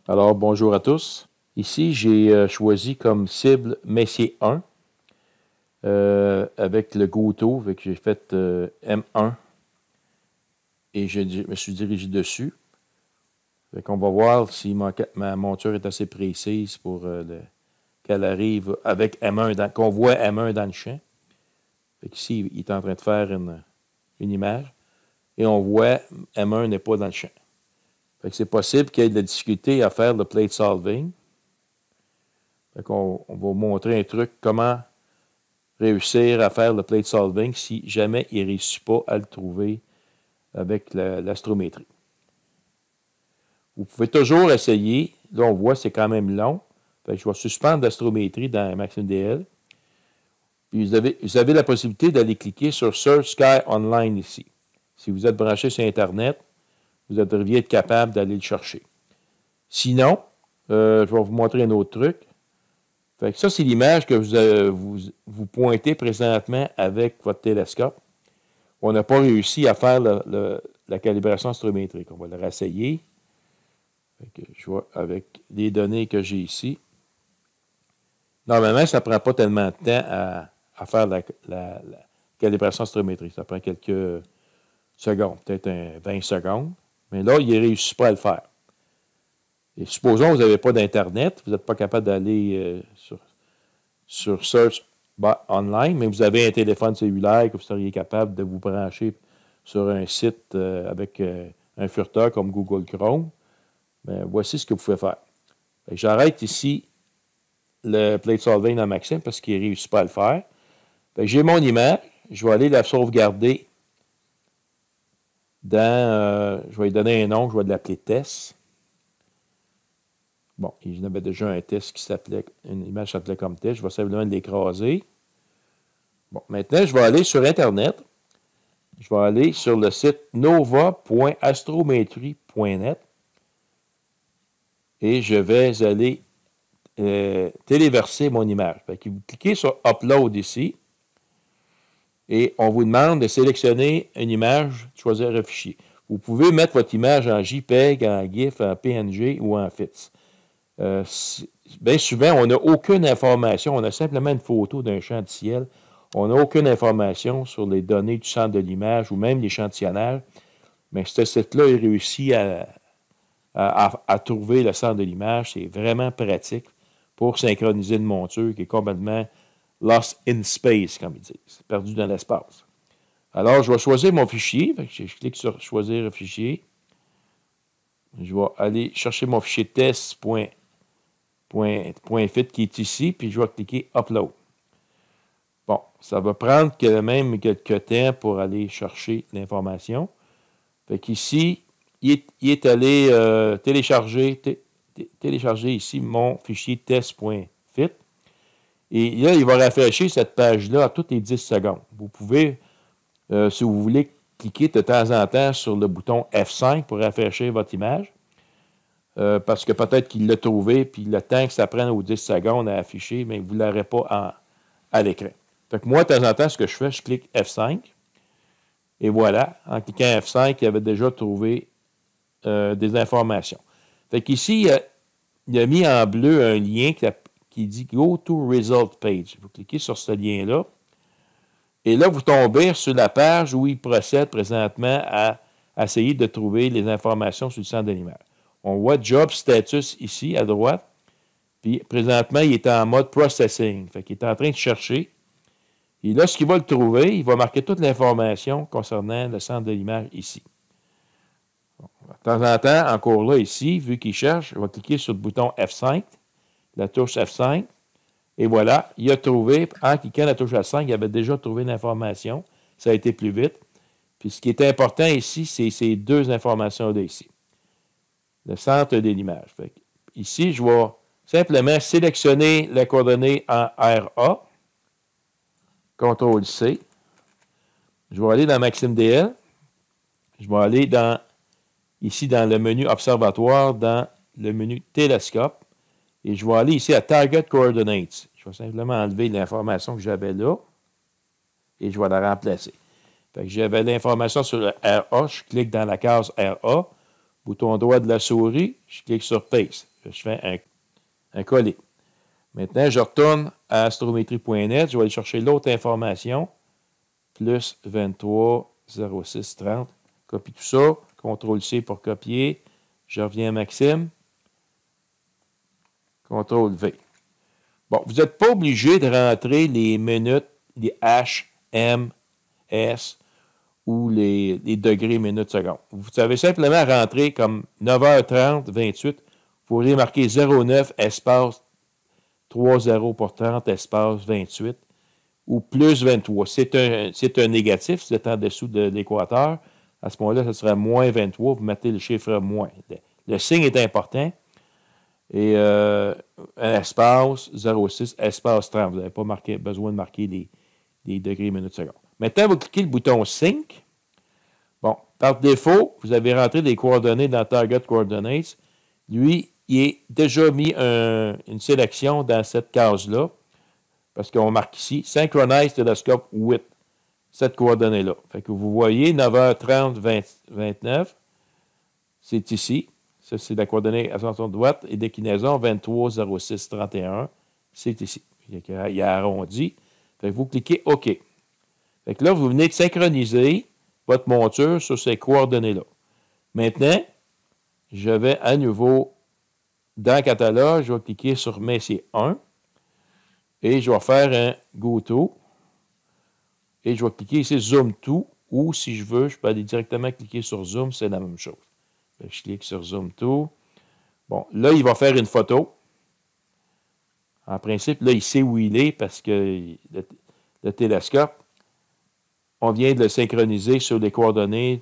Alors, bonjour à tous. Ici, j'ai choisi comme cible Messier 1 avec le Goto. J'ai fait M1 et je me suis dirigé dessus. On va voir si ma monture est assez précise pour qu'elle arrive avec M1, qu'on voit M1 dans le champ. Ici, il est en train de faire une image et on voit M1 n'est pas dans le champ. C'est possible qu'il y ait de la difficulté à faire le plate solving. On va vous montrer un truc, comment réussir à faire le plate solving si jamais il ne réussit pas à le trouver avec l'astrométrie. Vous pouvez toujours essayer. Là, on voit que c'est quand même long. Je vais suspendre l'astrométrie dans MaximDL. Puis vous avez la possibilité d'aller cliquer sur Search Sky Online ici. Si vous êtes branché sur Internet, vous devriez être capable d'aller le chercher. Sinon, je vais vous montrer un autre truc. Ça, c'est l'image que vous pointez présentement avec votre télescope. On n'a pas réussi à faire la calibration astrométrique. On va le réessayer. Je vois avec les données que j'ai ici. Normalement, ça ne prend pas tellement de temps à faire la calibration astrométrique. Ça prend quelques secondes, peut-être 20 secondes. Mais là, il ne réussit pas à le faire. Et supposons que vous n'avez pas d'Internet, vous n'êtes pas capable d'aller sur Search Online, mais vous avez un téléphone cellulaire que vous seriez capable de vous brancher sur un site avec un furteur comme Google Chrome. Bien, voici ce que vous pouvez faire. J'arrête ici le plate solving dans Maxim parce qu'il ne réussit pas à le faire. J'ai mon image, je vais aller la sauvegarder dans, je vais lui donner un nom, je vais l'appeler test. Bon, il y avait déjà un test qui s'appelait, une image s'appelait comme test. Je vais simplement l'écraser. Bon, maintenant, je vais aller sur Internet. Je vais aller sur le site nova.astrometrie.net et je vais aller téléverser mon image. Vous cliquez sur Upload ici et on vous demande de sélectionner une image, de choisir un fichier. Vous pouvez mettre votre image en JPEG, en GIF, en PNG ou en FITS. Bien souvent, on n'a aucune information. On a simplement une photo d'un champ de ciel. On n'a aucune information sur les données du centre de l'image ou même l'échantillonnage. Mais ce site-là, il réussit à trouver le centre de l'image. C'est vraiment pratique pour synchroniser une monture qui est complètement lost in space, comme ils disent, perdu dans l'espace. Alors, je vais choisir mon fichier. Je clique sur Choisir un fichier. Je vais aller chercher mon fichier test.fit qui est ici, puis je vais cliquer Upload. Bon, ça va prendre même quelques temps pour aller chercher l'information. Fait qu'ici, il est allé télécharger ici mon fichier test.fit. Et là, il va rafraîchir cette page-là à toutes les 10 secondes. Vous pouvez, si vous voulez, cliquer de temps en temps sur le bouton F5 pour rafraîchir votre image. Parce que peut-être qu'il l'a trouvé, puis le temps que ça prenne aux 10 secondes à afficher, mais vous ne l'aurez pas à l'écran. Fait que moi, de temps en temps, ce que je fais, je clique F5. Et voilà, en cliquant F5, il avait déjà trouvé des informations. Fait qu'ici, il a mis en bleu un lien qui dit Go to Result Page. Vous cliquez sur ce lien-là. Et là, vous tombez sur la page où il procède présentement à essayer de trouver les informations sur le centre de l'image. On voit Job Status ici, à droite. Puis, présentement, il est en mode Processing. Fait qu'il est en train de chercher. Et là, ce qu'il va le trouver, il va marquer toute l'information concernant le centre de l'image ici. Bon, de temps en temps, encore là, ici, vu qu'il cherche, je vais cliquer sur le bouton F5, la touche F5. Et voilà, il a trouvé, en cliquant la touche F5, il avait déjà trouvé l'information. Ça a été plus vite. Puis, ce qui est important ici, c'est ces deux informations-là ici. Le centre de l'image. Ici, je vais simplement sélectionner les coordonnées en RA. CTRL-C. Je vais aller dans MaximDL. Je vais aller ici dans le menu Observatoire, dans le menu Télescope. Et je vais aller ici à Target Coordinates. Je vais simplement enlever l'information que j'avais là. Et je vais la remplacer. J'avais l'information sur le RA. Je clique dans la case RA. Bouton droit de la souris. Je clique sur Paste. Je fais un coller. Maintenant, je retourne à astrométrie.net. Je vais aller chercher l'autre information. Plus 23 06 30. Copie tout ça. CTRL-C pour copier. Je reviens à Maxime. CTRL-V. Bon, vous n'êtes pas obligé de rentrer les minutes, les H, M, S ou les degrés, minutes, secondes. Vous savez simplement rentrer comme 9h30, 28. Vous pourriez marquer 09, espace 30 pour 30, espace 28 ou plus 23. C'est un négatif, si vous êtes en dessous de l'équateur. À ce moment-là, ce sera moins 23. Vous mettez le chiffre moins. Le signe est important. Et un espace 06, espace 30. Vous n'avez pas besoin de marquer les degrés, minutes, secondes. Maintenant, vous cliquez le bouton Sync. Bon, par défaut, vous avez rentré des coordonnées dans Target Coordinates. Lui, il est déjà mis une sélection dans cette case-là. Parce qu'on marque ici, Synchronize Telescope with cette coordonnée-là. Fait que vous voyez, 9h30, 29, c'est ici. Ça, c'est la coordonnée ascension droite et déclinaison 23, 06, 31. C'est ici. Il a arrondi. Fait que vous cliquez OK. Fait que là, vous venez de synchroniser votre monture sur ces coordonnées-là. Maintenant, je vais à nouveau dans le catalogue, je vais cliquer sur Messier 1 et je vais faire un Go To et je vais cliquer ici Zoom To ou si je veux, je peux aller directement cliquer sur Zoom, c'est la même chose. Je clique sur Zoom To. Bon, là, il va faire une photo. En principe, là, il sait où il est parce que le télescope, on vient de le synchroniser sur les coordonnées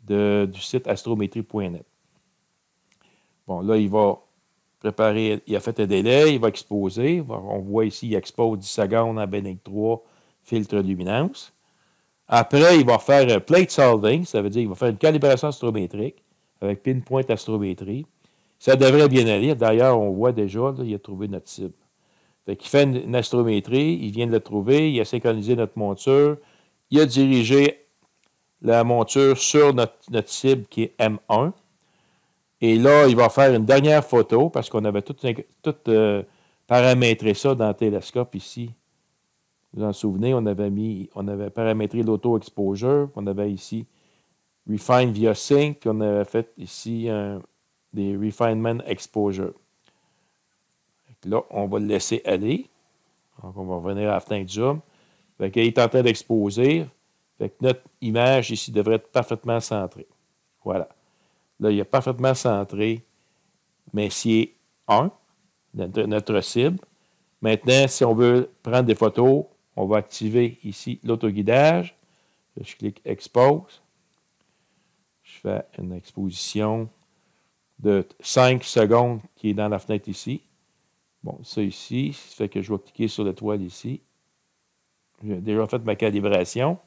du site astrométrie.net. Bon, là, il va préparer, il a fait un délai, il va exposer. On voit ici, il expose 10 secondes en Benning 3, filtre luminance. Après, il va faire un plate solving, ça veut dire qu'il va faire une calibration astrométrique avec pinpoint astrométrie. Ça devrait bien aller. D'ailleurs, on voit déjà, là, il a trouvé notre cible. Fait qu'il fait une astrométrie, il vient de le trouver, il a synchronisé notre monture, il a dirigé la monture sur notre cible qui est M1. Et là, il va faire une dernière photo parce qu'on avait tout paramétré ça dans le télescope ici. Vous vous en souvenez, on avait paramétré l'auto-exposure, on avait ici Refine via Sync, puis on avait fait ici des Refinement Exposure. Là, on va le laisser aller. Donc, on va revenir à la fenêtre Zoom. Fait qu'il est en train d'exposer. Fait que notre image ici devrait être parfaitement centrée. Voilà. Là, il est parfaitement centré Messier 1, notre cible. Maintenant, si on veut prendre des photos, on va activer ici l'autoguidage. Je clique Expose. Je fais une exposition de 5 secondes qui est dans la fenêtre ici. Bon, ça ici, ça fait que je vais cliquer sur l'étoile ici. J'ai déjà fait ma calibration.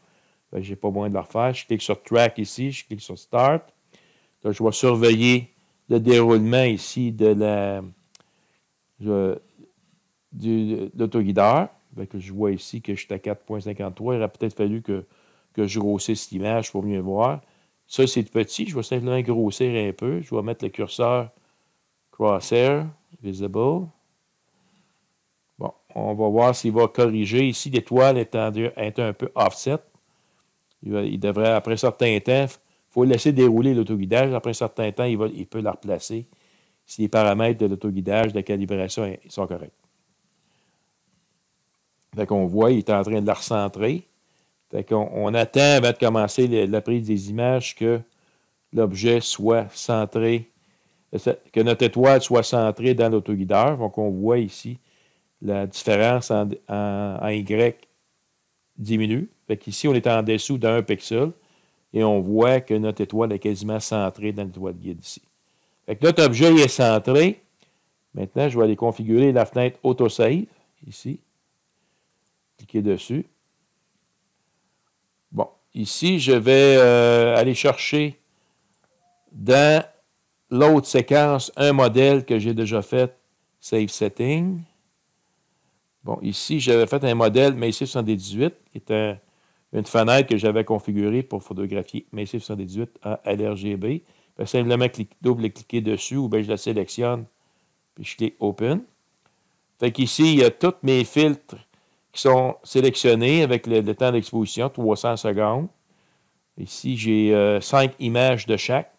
Je n'ai pas besoin de la refaire. Je clique sur Track ici, je clique sur Start. Là, je vais surveiller le déroulement ici de l'autoguideur. Je vois ici que je suis à 4.53. Il aurait peut-être fallu que je grossisse l'image pour mieux voir. Ça, c'est petit. Je vais simplement grossir un peu. Je vais mettre le curseur Crosshair, Visible. Bon, on va voir s'il va corriger. Ici, l'étoile est un peu offset. Il devrait, après un certain temps, il faut laisser dérouler l'autoguidage. Après un certain temps, il peut la replacer si les paramètres de l'autoguidage, de la calibration sont corrects. Fait qu'on voit, il est en train de la recentrer. Fait qu'on attend avant de commencer la prise des images que l'objet soit centré, que notre étoile soit centrée dans l'autoguideur. Donc, on voit ici la différence en Y diminue. Fait qu'ici, on est en dessous d'1 pixel et on voit que notre étoile est quasiment centrée dans l'étoile guide ici. Fait que notre objet est centré. Maintenant, je vais aller configurer la fenêtre Autosave ici. Cliquez dessus. Bon, ici, je vais aller chercher dans l'autre séquence un modèle que j'ai déjà fait, Save Setting. Bon, ici, j'avais fait un modèle Massive 78, qui est une fenêtre que j'avais configurée pour photographier Massive 78 à l'RGB. Simplement double-cliquer dessus ou bien je la sélectionne puis je clique Open. Fait qu'ici, il y a tous mes filtres qui sont sélectionnés avec le temps d'exposition, 300 secondes. Ici, j'ai 5 images de chaque.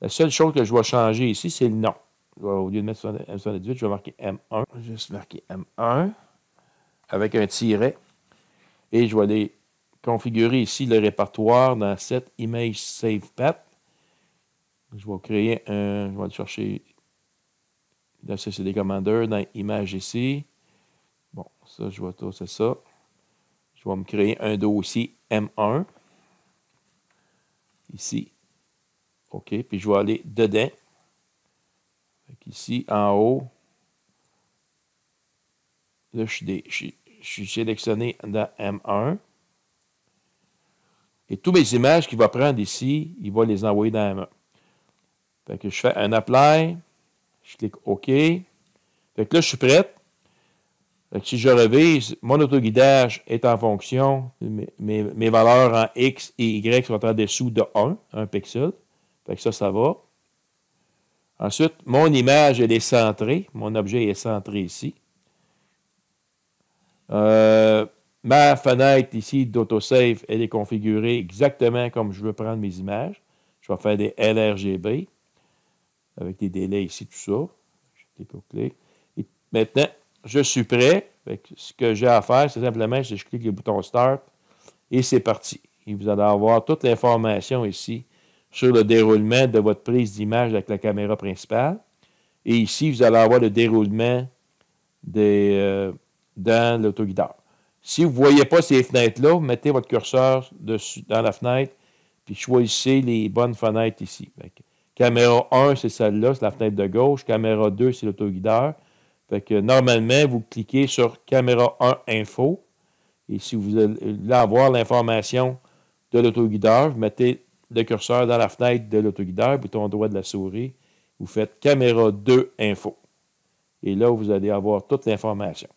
La seule chose que je vais changer ici, c'est le nom. Au lieu de mettre M78, je vais marquer M1. Je vais juste marquer M1 avec un tiret. Et je vais aller configurer ici le répertoire dans cette Image Save Path. Je vais créer un. Je vais aller chercher dans CCD Commander, dans Image ici. Bon, ça, je vais tosser ça. Je vais me créer un dossier M1. Ici. OK, puis je vais aller dedans. Ici, en haut. Là, je suis sélectionné dans M1. Et toutes mes images qu'il va prendre ici, il va les envoyer dans M1. Fait que je fais un Apply. Je clique OK. Fait que là, je suis prêt. Fait que si je revise, mon autoguidage est en fonction. Mes valeurs en X et Y sont en dessous de 1 pixel. Fait que ça va. Ensuite, mon image, elle est centrée. Mon objet est centré ici. Ma fenêtre ici d'autosave, elle est configurée exactement comme je veux prendre mes images. Je vais faire des LRGB avec des délais ici, tout ça. Je clique au clic. Et maintenant, je suis prêt. Ce que j'ai à faire, c'est simplement, je clique le bouton Start et c'est parti. Et vous allez avoir toute l'information ici sur le déroulement de votre prise d'image avec la caméra principale. Et ici, vous allez avoir le déroulement dans l'autoguideur. Si vous ne voyez pas ces fenêtres-là, mettez votre curseur dessus, dans la fenêtre, puis choisissez les bonnes fenêtres ici. Caméra 1, c'est celle-là, c'est la fenêtre de gauche. Caméra 2, c'est l'autoguideur. Fait que normalement, vous cliquez sur Caméra 1 Info. Et si vous voulez avoir l'information de l'autoguideur, vous mettez le curseur dans la fenêtre de l'autoguideur, bouton droit de la souris, vous faites Caméra 2 Info. Et là, vous allez avoir toute l'information.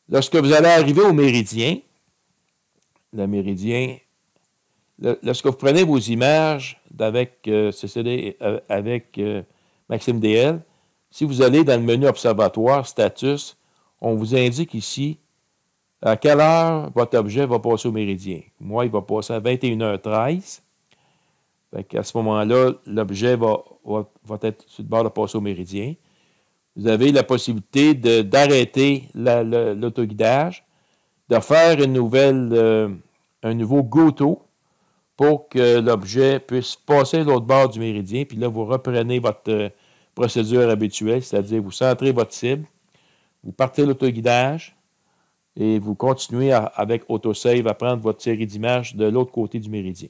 Lorsque vous allez arriver au méridien, le méridien, lorsque vous prenez vos images avec CCD, avec Maxime DL, si vous allez dans le menu Observatoire, Status, on vous indique ici à quelle heure votre objet va passer au méridien. Moi, il va passer à 21h13. À ce moment-là, l'objet va être sur le bord de passer au méridien. Vous avez la possibilité d'arrêter l'autoguidage, de faire un nouveau GoTo pour que l'objet puisse passer à l'autre bord du méridien. Puis là, vous reprenez votre procédure habituelle, c'est-à-dire vous centrez votre cible, vous partez l'autoguidage et vous continuez avec Autosave à prendre votre série d'images de l'autre côté du méridien.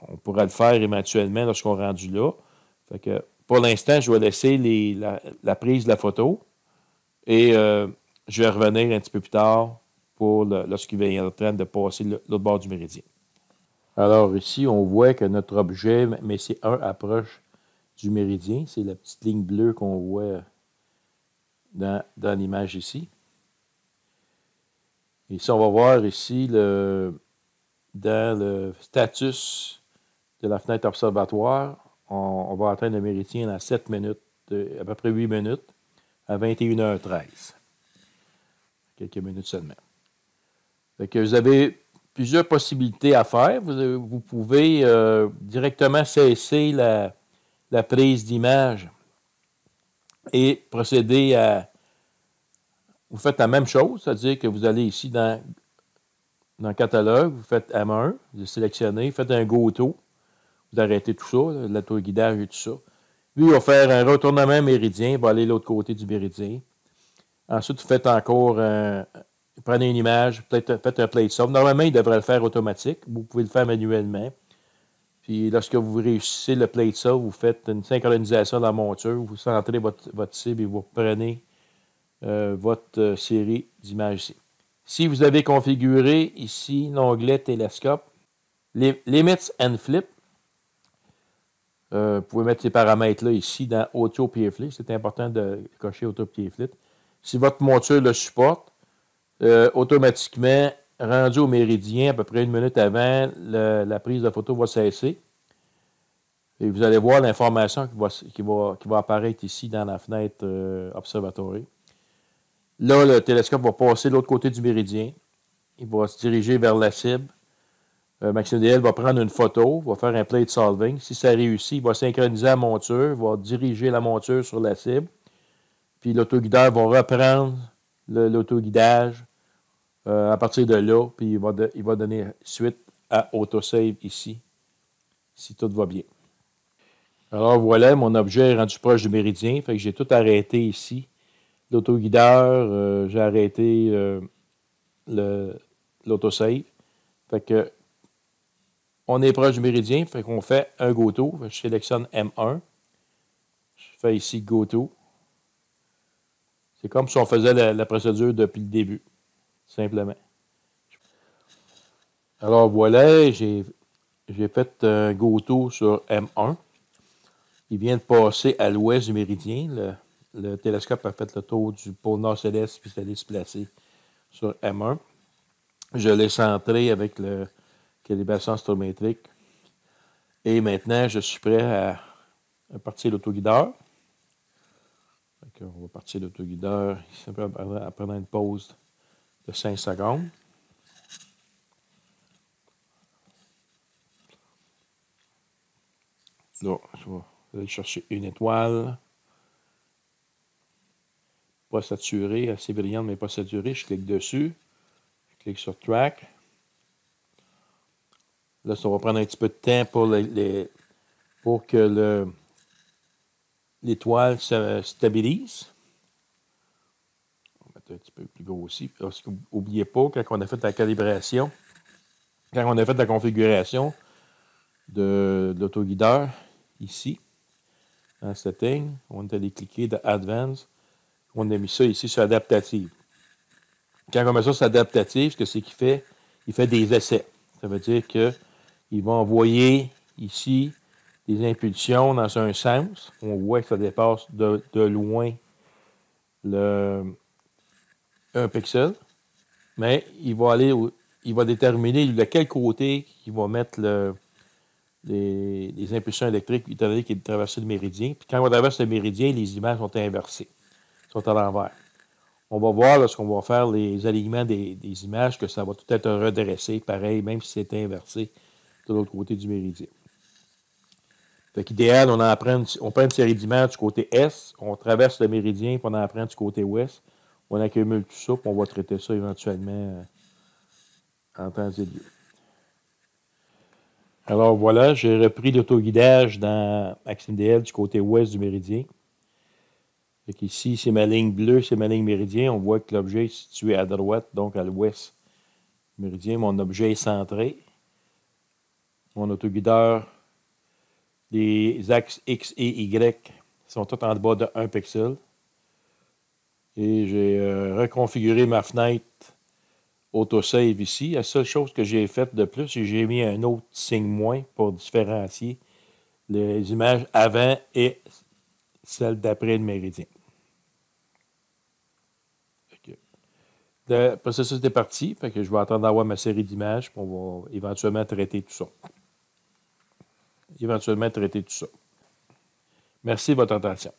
On pourra le faire éventuellement lorsqu'on est rendu là. Pour l'instant, je vais laisser la prise de la photo et je vais revenir un petit peu plus tard lorsqu'il va être en train de passer l'autre bord du méridien. Alors ici, on voit que notre objet, Messier 1, approche du méridien. C'est la petite ligne bleue qu'on voit dans l'image ici. Ici, on va voir ici dans le status de la fenêtre observatoire. On va atteindre le méridien dans 7 minutes, à peu près 8 minutes, à 21h13. Quelques minutes seulement. Fait que vous avez plusieurs possibilités à faire. Vous pouvez directement cesser la prise d'image et procéder à... Vous faites la même chose, c'est-à-dire que vous allez ici dans le catalogue, vous faites M1, vous sélectionnez, faites un GoTo, vous arrêtez tout ça, l'autoguidage et tout ça. Lui, il va faire un retournement méridien, il va aller de l'autre côté du méridien. Ensuite, vous faites encore prenez une image, peut-être faites un play soft. Normalement, il devrait le faire automatique. Vous pouvez le faire manuellement. Puis lorsque vous réussissez le play soft, vous faites une synchronisation de la monture, vous centrez votre cible et vous reprenez votre série d'images ici. Si vous avez configuré ici l'onglet Télescope, Limits and Flip, vous pouvez mettre ces paramètres-là ici dans Auto Peer Flip. C'est important de cocher Auto Peer Flip. Si votre monture le supporte, automatiquement, rendu au méridien, à peu près 1 minute avant, la prise de photo va cesser. Et vous allez voir l'information qui va apparaître ici dans la fenêtre Observatory. Là, le télescope va passer de l'autre côté du méridien. Il va se diriger vers la cible. Maxime DL va prendre une photo, va faire un plate solving. Si ça réussit, il va synchroniser la monture, va diriger la monture sur la cible. Puis l'autoguideur va reprendre l'autoguidage à partir de là, puis il va donner suite à autosave ici, si tout va bien. Alors voilà, mon objet est rendu proche du méridien, fait que j'ai tout arrêté ici. L'autoguideur, j'ai arrêté l'autosave. Fait que on est proche du méridien, fait qu'on fait un go-to. Je sélectionne M1. Je fais ici go-to. C'est comme si on faisait la procédure depuis le début, simplement. Alors voilà, j'ai fait un go-to sur M1. Il vient de passer à l'ouest du méridien. Le télescope a fait le tour du pôle nord-céleste puis c'est allé se placer sur M1. Je l'ai centré avec le calibration astrométrique. Et maintenant, je suis prêt à partir l'autoguideur. On va partir l'autoguideur après une pause de 5 secondes. Là, je vais aller chercher une étoile. Pas saturée, assez brillante, mais pas saturée. Je clique dessus. Je clique sur Track. Là, ça va prendre un petit peu de temps pour que l'étoile se stabilise. On va mettre un petit peu plus gros aussi. Parce que n'oubliez pas, quand on a fait la calibration, quand on a fait la configuration de l'autoguideur, ici, en setting, on est allé cliquer dans Advanced. On a mis ça ici sur Adaptative. Quand on met ça sur Adaptative, ce que c'est qu'il fait? Il fait des essais. Ça veut dire qu'il va envoyer ici des impulsions dans un sens. On voit que ça dépasse de loin un pixel. Mais il va déterminer de quel côté il va mettre les impulsions électriques étant donné qu'il traverse le méridien. Puis quand on traverse le méridien, les images sont inversées, sont à l'envers. On va voir lorsqu'on va faire les alignements des images que ça va tout être redressé, pareil, même si c'est inversé de l'autre côté du méridien. Fait qu'idéal, on prend une série d'images du côté Est, on traverse le méridien, puis on en prend du côté Ouest. On accumule tout ça, puis on va traiter ça éventuellement en temps et lieu. Alors voilà, j'ai repris l'autoguidage dans Maxime DL du côté ouest du méridien. Ici, c'est ma ligne bleue, c'est ma ligne méridien. On voit que l'objet est situé à droite, donc à l'ouest du méridien. Mon objet est centré. Mon autoguideur, les axes X et Y sont tous en bas de 1 pixel. Et j'ai reconfiguré ma fenêtre autosave ici. La seule chose que j'ai faite de plus, c'est que j'ai mis un autre signe moins pour différencier les images avant et celles d'après le méridien. Le processus est parti, fait que je vais attendre d'avoir ma série d'images, puis on va éventuellement traiter tout ça. Merci de votre attention.